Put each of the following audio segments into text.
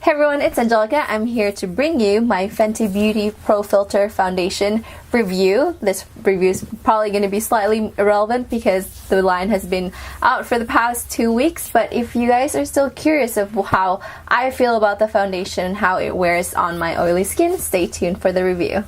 Hey everyone, it's Angelica. I'm here to bring you my Fenty Beauty Pro Filter Foundation review. This review is probably going to be slightly irrelevant because the line has been out for the past 2 weeks, but if you guys are still curious of how I feel about the foundation and how it wears on my oily skin, stay tuned for the review.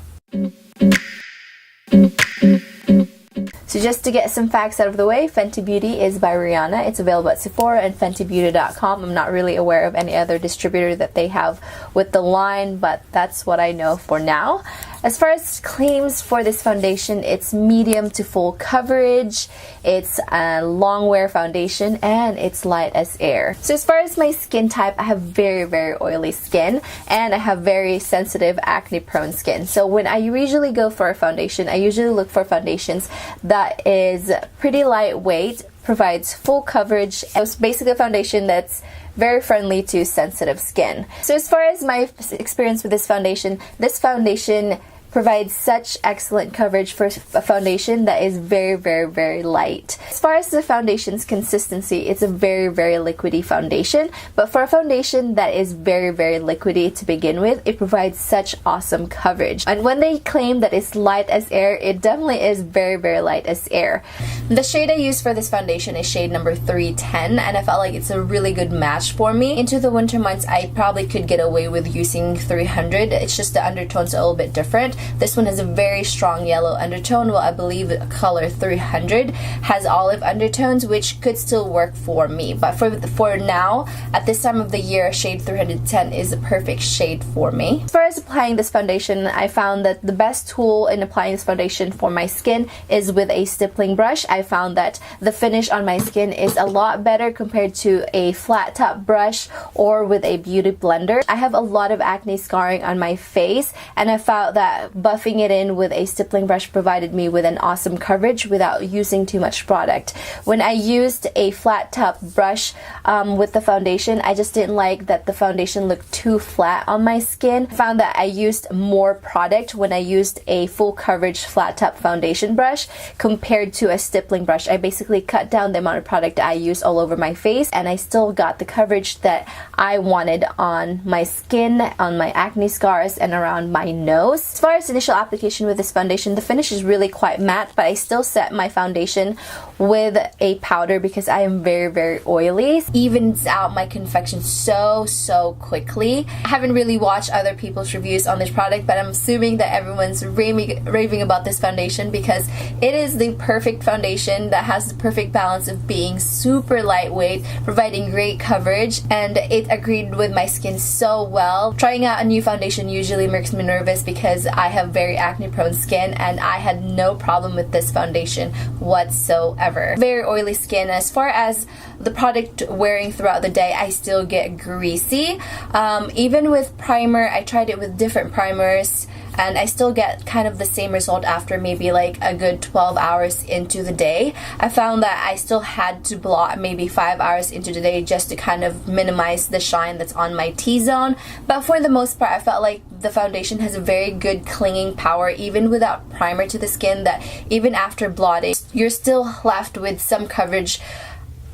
So just to get some facts out of the way, Fenty Beauty is by Rihanna. It's available at Sephora and FentyBeauty.com. I'm not really aware of any other distributor that they have with the line, but that's what I know for now. As far as claims for this foundation, it's medium to full coverage, it's a long wear foundation, and it's light as air. So as far as my skin type, I have very oily skin, and I have very sensitive acne prone skin. So when I usually go for a foundation, I usually look for foundations that is pretty lightweight, provides full coverage. It's basically a foundation that's very friendly to sensitive skin. So as far as my experience with this foundation provides such excellent coverage for a foundation that is very light. As far as the foundation's consistency, it's a very liquidy foundation, but for a foundation that is very liquidy to begin with, it provides such awesome coverage. And when they claim that it's light as air, it definitely is very light as air. The shade I used for this foundation is shade number 310, and I felt like it's a really good match for me. Into the winter months, I probably could get away with using 300. It's just the undertones are a little bit different. This one has a very strong yellow undertone, while I believe color 300 has olive undertones, which could still work for me. But for now, at this time of the year, shade 310 is the perfect shade for me. As far as applying this foundation, I found that the best tool in applying this foundation for my skin is with a stippling brush. I found that the finish on my skin is a lot better compared to a flat top brush or with a beauty blender. I have a lot of acne scarring on my face, and I found that buffing it in with a stippling brush provided me with an awesome coverage without using too much product. When I used a flat top brush with the foundation, I just didn't like that the foundation looked too flat on my skin. I found that I used more product when I used a full coverage flat top foundation brush compared to a stippling brush. I basically cut down the amount of product I used all over my face, and I still got the coverage that I wanted on my skin, on my acne scars, and around my nose. As far as initial application with this foundation, the finish is really quite matte, but I still set my foundation with a powder because I am very oily. It evens out my convection so quickly. I haven't really watched other people's reviews on this product, but I'm assuming that everyone's raving about this foundation because it is the perfect foundation that has the perfect balance of being super lightweight, providing great coverage, and it agreed with my skin so well. Trying out a new foundation usually makes me nervous because I have very acne prone skin, and I had no problem with this foundation whatsoever. Very oily skin. As far as the product wearing throughout the day, I still get greasy. Even with primer, I tried it with different primers, and I still get kind of the same result after maybe like a good 12 hours into the day. I found that I still had to blot maybe 5 hours into the day just to kind of minimize the shine that's on my T-zone. But for the most part, I felt like the foundation has a very good clinging power even without primer to the skin, that even after blotting, you're still left with some coverage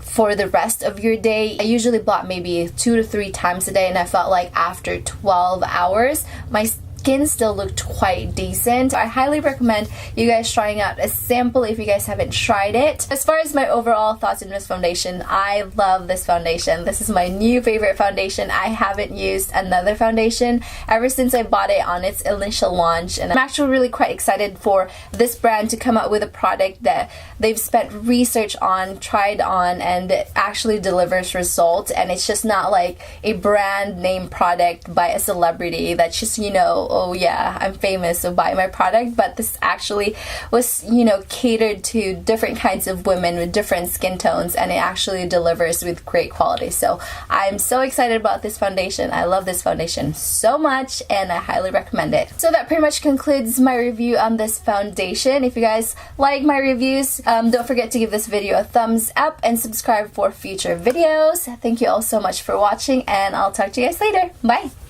for the rest of your day. I usually blot maybe 2 to 3 times a day, and I felt like after 12 hours, my skin still looked quite decent. I highly recommend you guys trying out a sample if you guys haven't tried it. As far as my overall thoughts on this foundation, I love this foundation. This is my new favorite foundation. I haven't used another foundation ever since I bought it on its initial launch, and I'm actually really quite excited for this brand to come out with a product that they've spent research on, tried on, and it actually delivers results. And it's just not like a brand name product by a celebrity that's just, you know, oh yeah, I'm famous, so buy my product. But this actually was, you know, catered to different kinds of women with different skin tones, and it actually delivers with great quality. So I'm so excited about this foundation. I love this foundation so much, and I highly recommend it. So that pretty much concludes my review on this foundation. If you guys like my reviews, don't forget to give this video a thumbs up and subscribe for future videos. Thank you all so much for watching, and I'll talk to you guys later. Bye!